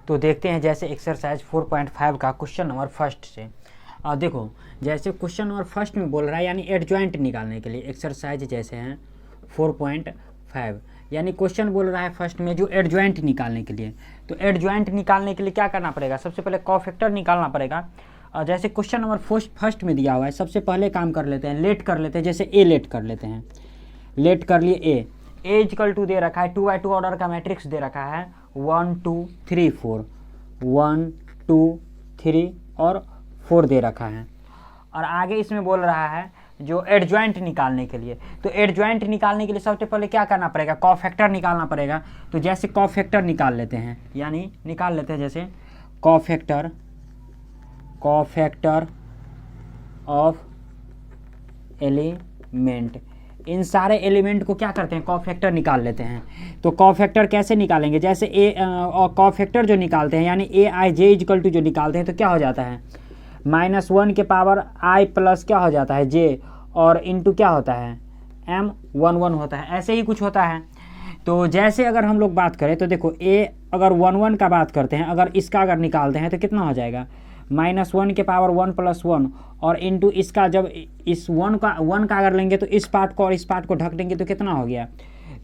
तो देखते हैं जैसे एक्सरसाइज 4.5 का क्वेश्चन नंबर फर्स्ट से। देखो जैसे क्वेश्चन नंबर फर्स्ट में बोल रहा है यानी एडजॉइंट निकालने के लिए एक्सरसाइज जैसे हैं 4.5, यानी क्वेश्चन बोल रहा है फर्स्ट में जो एडजॉइंट निकालने के लिए। तो एडजॉइंट निकालने के लिए क्या करना पड़ेगा, सबसे पहले कॉफैक्टर निकालना पड़ेगा। जैसे क्वेश्चन नंबर फर्स्ट में दिया हुआ है, सबसे पहले काम कर लेते हैं, लेट कर लेते हैं। जैसे ए लेट कर लेते हैं, लेट कर लिए ए इक्वल टू दे रखा है 2x2 ऑर्डर का मैट्रिक्स दे रखा है 1 2 3 4, 1 2 3 और 4 दे रखा है। और आगे इसमें बोल रहा है जो एडजॉइंट निकालने के लिए। तो एडजॉइंट निकालने के लिए सबसे पहले क्या करना पड़ेगा, कॉफैक्टर निकालना पड़ेगा। तो जैसे कॉफैक्टर निकाल लेते हैं, यानी निकाल लेते हैं जैसे कॉफैक्टर ऑफ एलिमेंट, इन सारे एलिमेंट को क्या करते हैं, कॉफैक्टर निकाल लेते हैं। तो कॉफैक्टर कैसे निकालेंगे, जैसे कॉफैक्टर जो निकालते हैं यानी aij इक्वल टू जो निकालते हैं तो क्या हो जाता है -1 के पावर i प्लस क्या हो जाता है j और इंटू क्या होता है m11 होता है, ऐसे ही कुछ होता है। तो जैसे अगर हम लोग बात करें तो देखो a अगर 1 का बात करते हैं, अगर इसका अगर निकालते हैं तो कितना हो जाएगा -1 के पावर 1 + 1 और इंटू इसका जब इस 1 का अगर लेंगे तो इस पार्ट को और इस पार्ट को ढक देंगे तो कितना हो गया,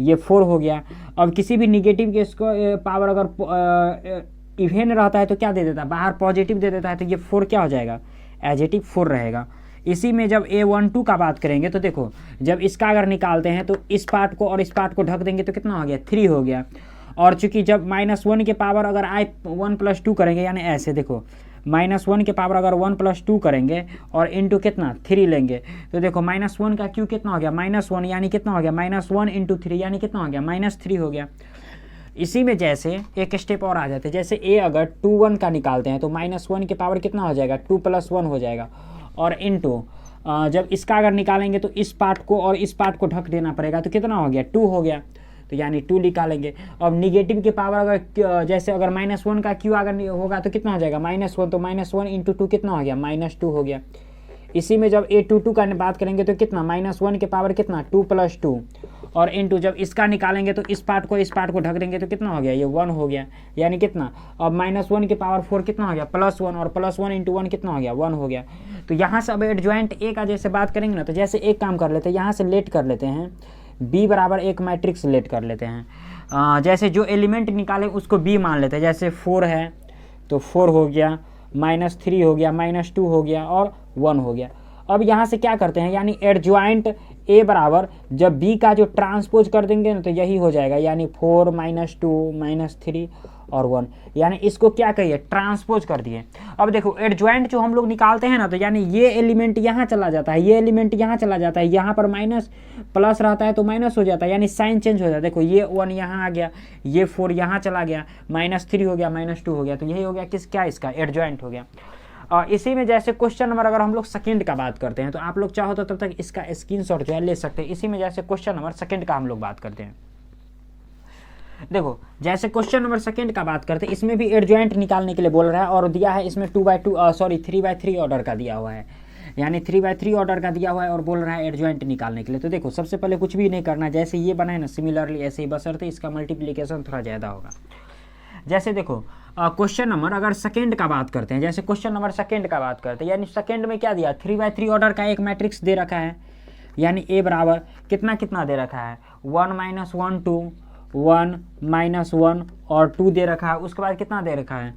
ये 4 हो गया। अब किसी भी निगेटिव के इसको पावर अगर इवेन रहता है तो क्या दे देता है, बाहर पॉजिटिव दे देता है, तो ये 4 क्या हो जाएगा, एज 4 रहेगा। इसी में जब a12 का बात करेंगे तो देखो जब इसका अगर निकालते हैं तो इस पार्ट को और इस पार्ट को ढक देंगे तो कितना हो गया 3 हो गया। और चूंकि जब -1 के पावर अगर i 1 + 2 करेंगे, यानी ऐसे देखो -1 के पावर अगर 1 + 2 करेंगे और इंटू कितना 3 लेंगे तो देखो -1 का क्यू कितना हो गया -1, यानी कितना हो गया -1 × 3 यानी कितना हो गया -3 हो गया। इसी में जैसे एक स्टेप और आ जाते हैं, जैसे a अगर 2 1 का निकालते हैं तो -1 के पावर कितना हो जाएगा 2 + 1 हो जाएगा और इंटू जब इसका अगर निकालेंगे तो इस पार्ट को और इस पार्ट को ढक देना पड़ेगा तो कितना हो गया 2 हो गया, तो यानी 2 निकालेंगे। अब निगेटिव के पावर अगर जैसे अगर -1 का क्यू अगर होगा तो कितना हो जाएगा -1, तो -1 × 2 कितना हो गया -2 हो गया। इसी में जब a22 का बात करेंगे तो कितना -1 के पावर कितना 2 + 2 और इंटू जब इसका निकालेंगे तो इस पार्ट को ढक देंगे तो कितना हो गया ये 1 हो गया, यानी कितना अब -1 के पावर 4 कितना हो गया +1 और +1 × 1 कितना हो गया 1 हो गया। तो यहाँ से अब एडजॉइंट ए का जैसे बात करेंगे ना तो जैसे एक काम कर लेते हैं, यहाँ से लेट कर लेते हैं b बराबर एक मैट्रिक्स लेट कर लेते हैं। जैसे जो एलिमेंट निकाले उसको b मान लेते हैं, जैसे 4 है तो 4 हो गया, -3 हो गया, -2 हो गया और 1 हो गया। अब यहाँ से क्या करते हैं, यानी एडजॉइंट a बराबर जब b का जो ट्रांसपोज कर देंगे ना तो यही हो जाएगा, यानी 4 -2 -3 और 1, यानी इसको क्या कहिए ट्रांसपोज कर दिए। अब देखो एडजॉइंट जो हम लोग निकालते हैं ना तो यानी ये एलिमेंट यहाँ चला जाता है, ये एलिमेंट यहाँ चला जाता है, यहाँ पर माइनस प्लस रहता है तो माइनस हो जाता है, यानी साइन चेंज हो जाता है। देखो ये 1 यहाँ आ गया, ये 4 यहाँ चला गया, -3 हो गया, -2 हो गया, तो यही हो गया किस क्या इसका एडजॉइंट हो गया। और इसी में जैसे क्वेश्चन नंबर अगर हम लोग सेकंड का बात करते हैं तो आप लोग चाहो तो तब तक इसका स्क्रीनशॉट जो है ले सकते हैं। इसी में जैसे क्वेश्चन नंबर सेकंड का हम लोग बात करते हैं, देखो जैसे क्वेश्चन नंबर सेकंड का बात करते हैं, इसमें भी एडजॉइंट निकालने के लिए बोल रहा है और दिया है इसमें 3/3 ऑर्डर का दिया हुआ है, यानी 3/3 ऑर्डर का दिया हुआ है और बोल रहा है एडजॉइंट निकालने के लिए। तो देखो सबसे पहले कुछ भी नहीं करना, जैसे ये बना है ना सिमिलरली ऐसे ही, बशर्ते इसका मल्टीप्लिकेशन थोड़ा ज़्यादा होगा। जैसे देखो क्वेश्चन नंबर अगर सेकंड का बात करते हैं, जैसे क्वेश्चन नंबर सेकंड का बात करते हैं, यानी सेकंड में क्या दिया 3/3 ऑर्डर का एक मैट्रिक्स दे रखा है, यानी a बराबर कितना दे रखा है 1 - 1 2 1 - 1 और 2 दे रखा है। उसके बाद कितना दे रखा है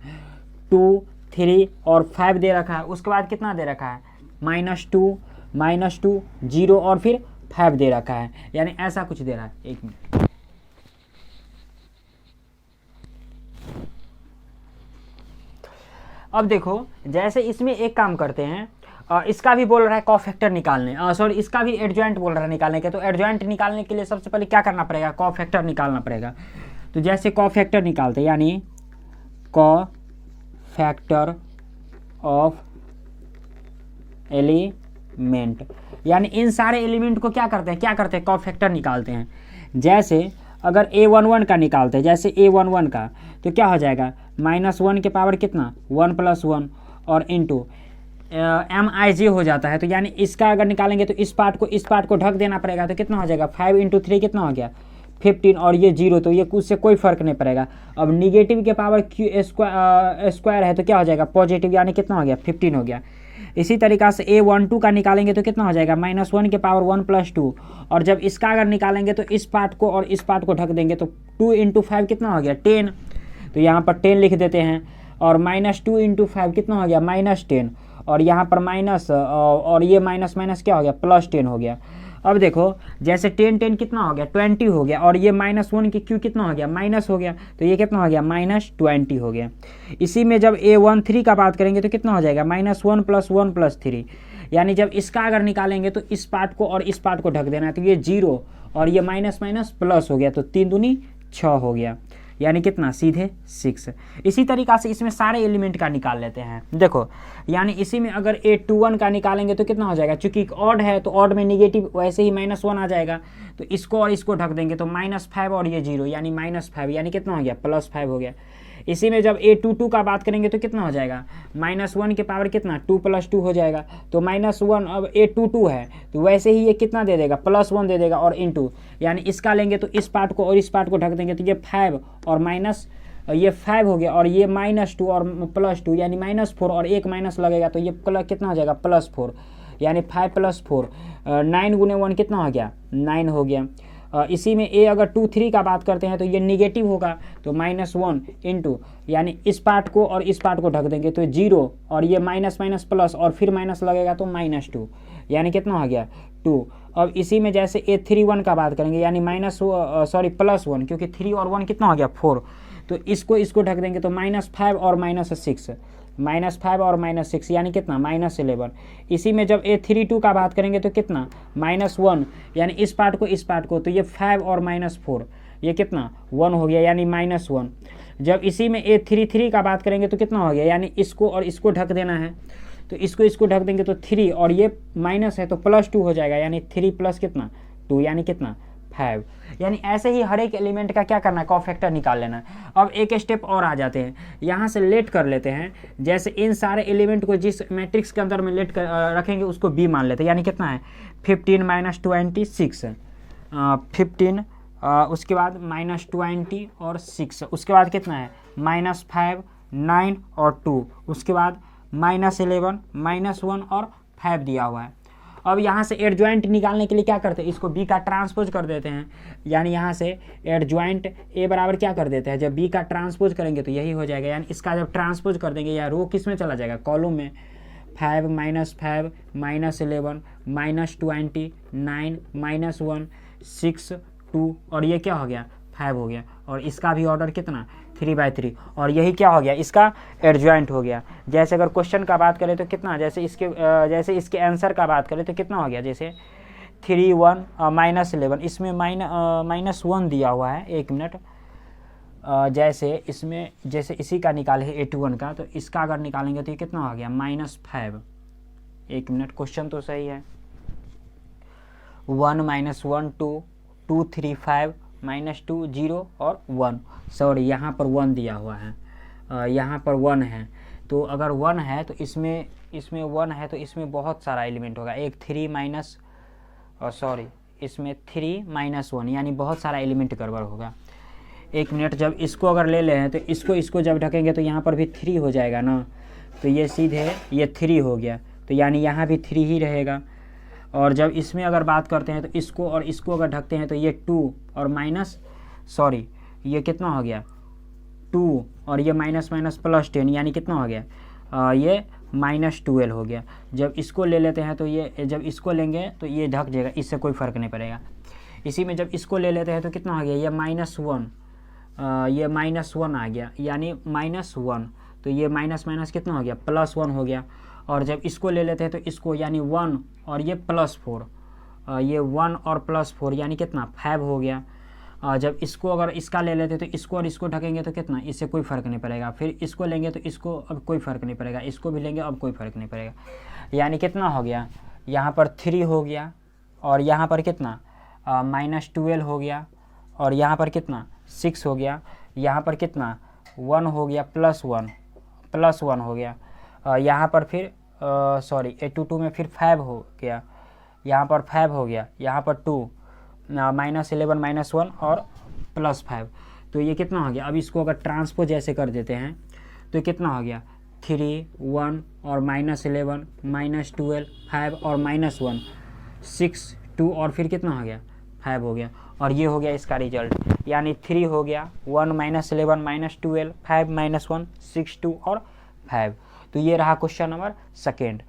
2 3 और 5 दे रखा है। उसके बाद कितना दे रखा है -2 0 और फिर 5 दे रखा है, यानी ऐसा कुछ दे रहा है। एक मिनट, अब देखो जैसे इसमें एक काम करते हैं, इसका भी बोल रहा है कॉफैक्टर निकालने, इसका भी एडजॉइंट बोल रहा है निकालने के। तो एडजॉइंट निकालने के लिए सबसे पहले क्या करना पड़ेगा, कॉफैक्टर निकालना पड़ेगा। तो जैसे कॉफैक्टर निकालते हैं, यानी कॉफैक्टर ऑफ एलिमेंट, यानी इन सारे एलिमेंट को क्या करते हैं कॉफैक्टर निकालते हैं। जैसे अगर a11 का निकालते हैं, जैसे a11 का तो क्या हो जाएगा -1 के पावर कितना 1 + 1 और इंटू mij हो जाता है। तो यानी इसका अगर निकालेंगे तो इस पार्ट को ढक देना पड़ेगा, तो कितना हो जाएगा 5 × 3 कितना हो गया 15 और ये 0, तो ये उससे कोई फर्क नहीं पड़ेगा। अब निगेटिव के पावर क्यू स्क्वायर है तो क्या हो जाएगा पॉजिटिव, यानी कितना हो गया 15 हो गया। इसी तरीक़ा से A12 का निकालेंगे तो कितना हो जाएगा -1 के पावर 1 + 2, और जब इसका अगर निकालेंगे तो इस पार्ट को और इस पार्ट को ढक देंगे तो 2 × 5 कितना हो गया 10, तो यहाँ पर 10 लिख देते हैं, और -2 × 5 कितना हो गया -10, और यहाँ पर माइनस और ये माइनस माइनस क्या हो गया +10 हो गया। अब देखो जैसे 10 10 कितना हो गया 20 हो गया, और ये -1 की क्यू कितना हो गया माइनस हो गया, तो ये कितना हो गया -20 हो गया। इसी में जब A13 का बात करेंगे तो कितना हो जाएगा -1 + 1 + 3, यानी जब इसका अगर निकालेंगे तो इस पार्ट को और इस पार्ट को ढक देना है, तो ये 0 और ये माइनस माइनस प्लस हो गया, तो 3 दूनी 6 हो गया, यानी कितना सीधे 6। इसी तरीक़ा से इसमें सारे एलिमेंट का निकाल लेते हैं। देखो यानी इसी में अगर A21 का निकालेंगे तो कितना हो जाएगा, चूंकि ऑड है तो ऑड में निगेटिव वैसे ही -1 आ जाएगा, तो इसको और इसको ढक देंगे तो -5 और ये 0 यानी -5, यानी कितना हो गया +5 हो गया। इसी में जब A22 का बात करेंगे तो कितना हो जाएगा -1 के पावर कितना 2 + 2 हो जाएगा, तो -1 अब A22 है तो वैसे ही ये कितना दे देगा +1 दे देगा और इंटू, यानी इसका लेंगे तो इस पार्ट को और इस पार्ट को ढक देंगे तो ये 5 और माइनस ये 5 हो गया, और ये -2 और +2 यानी -4 और एक माइनस लगेगा तो ये कितना हो जाएगा +4, यानी 5 + 4 9 × 1 कितना हो गया 9 हो गया। इसी में A अगर 2 3 का बात करते हैं तो ये निगेटिव होगा, तो -1 इंटू, यानी इस पार्ट को और इस पार्ट को ढक देंगे तो 0 और ये माइनस माइनस प्लस और फिर माइनस लगेगा तो -2, यानी कितना हो गया 2। अब इसी में जैसे A31 का बात करेंगे यानी +1 क्योंकि 3 और 1 कितना हो गया 4, तो इसको ढक देंगे तो -5 और -6, -5 और -6 यानी कितना -11। इसी में जब A32 का बात करेंगे तो कितना -1, यानी इस पार्ट को इस पार्ट को, तो ये 5 और -4 ये कितना 1 हो गया, यानी -1। जब इसी में A33 का बात करेंगे तो कितना हो गया, यानी इसको और इसको ढक देना है, तो इसको ढक देंगे तो 3 और ये माइनस है तो +2 हो जाएगा, यानी 3 + कितना 2 यानी कितना 5। यानी ऐसे ही हर एक एलिमेंट का क्या करना है कॉफैक्टर निकाल लेना है। अब एक स्टेप और आ जाते हैं, यहाँ से लेट कर लेते हैं, जैसे इन सारे एलिमेंट को जिस मैट्रिक्स के अंदर में लेट कर रखेंगे उसको B मान लेते हैं, यानी कितना है 15 - 26 15 उसके बाद -20 और 6, उसके बाद कितना है -5 9 और 2, उसके बाद -11 -1 और 5 दिया हुआ है। अब यहाँ से एडजॉइंट निकालने के लिए क्या करते हैं, इसको B का ट्रांसपोज कर देते हैं, यानी यहाँ से एडजॉइंट A बराबर क्या कर देते हैं, जब B का ट्रांसपोज करेंगे तो यही हो जाएगा, यानी इसका जब ट्रांसपोज कर देंगे या रो किस में चला जाएगा कॉलम में, 5 -5 -11 -20 9 -1 6 2 और ये क्या हो गया 5 हो गया, और इसका भी ऑर्डर कितना 3/3, और यही क्या हो गया इसका एडजॉइंट हो गया। जैसे अगर क्वेश्चन का बात करें तो कितना, जैसे इसके आंसर का बात करें तो कितना हो गया, जैसे 3 1 -11, इसमें -1 दिया हुआ है, 1 मिनट, जैसे इसी का निकाले है A21 का, तो इसका अगर निकालेंगे तो ये कितना हो गया -5, 1 मिनट, क्वेश्चन तो सही है 1 -1 2 2 3 5 -2 0 और 1, सॉरी यहाँ पर 1 दिया हुआ है, यहाँ पर 1 है, तो अगर 1 है तो इसमें 1 है तो इसमें बहुत सारा एलिमेंट होगा, एक 3 इसमें 3 -1 यानी बहुत सारा एलिमेंट गड़बड़ होगा। 1 मिनट, जब इसको अगर ले लें तो इसको जब ढकेंगे तो यहाँ पर भी 3 हो जाएगा ना, तो ये सीधे ये 3 हो गया, तो यानी यहाँ भी 3 ही रहेगा। और जब इसमें अगर बात करते हैं तो इसको और इसको अगर ढकते हैं तो ये 2 और ये कितना हो गया 2 और ये माइनस +10 यानी कितना हो गया ये -12 हो गया। जब इसको ले लेते हैं तो ये, जब इसको लेंगे तो ये ढक जाएगा, इससे कोई फ़र्क नहीं पड़ेगा। इसी में जब इसको ले लेते हैं तो कितना हो गया ये -1, ये -1 आ गया, यानी -1, तो ये माइनस कितना हो गया +1 हो गया। और जब इसको ले लेते हैं तो इसको, यानी 1 और ये +4, ये 1 और +4 यानी कितना 5 हो गया। जब इसको अगर इसका ले लेते हैं तो इसको और इसको ढकेंगे तो कितना, इससे कोई फ़र्क नहीं पड़ेगा। फिर इसको लेंगे तो इसको अब कोई फ़र्क नहीं पड़ेगा, इसको भी लेंगे अब कोई फ़र्क नहीं पड़ेगा, यानी कितना हो गया यहाँ पर 3 हो गया, और यहाँ पर कितना -12 हो गया, और यहाँ पर कितना 6 हो गया, यहाँ पर कितना 1 हो गया +1 हो गया, यहाँ पर फिर A22 में फिर 5 हो गया, यहाँ पर 5 हो गया, यहाँ पर 2 -11 -1 और +5, तो ये कितना हो गया। अब इसको अगर ट्रांसपोज ऐसे कर देते हैं तो कितना हो गया 3 1 और -11 -12 5 और -1 6 2 और फिर कितना हो गया 5 हो गया। और ये हो गया इसका रिजल्ट, यानी 3 हो गया 1 -11 -12 5 -1 6 2 और 5। तो ये रहा क्वेश्चन नंबर सेकेंड।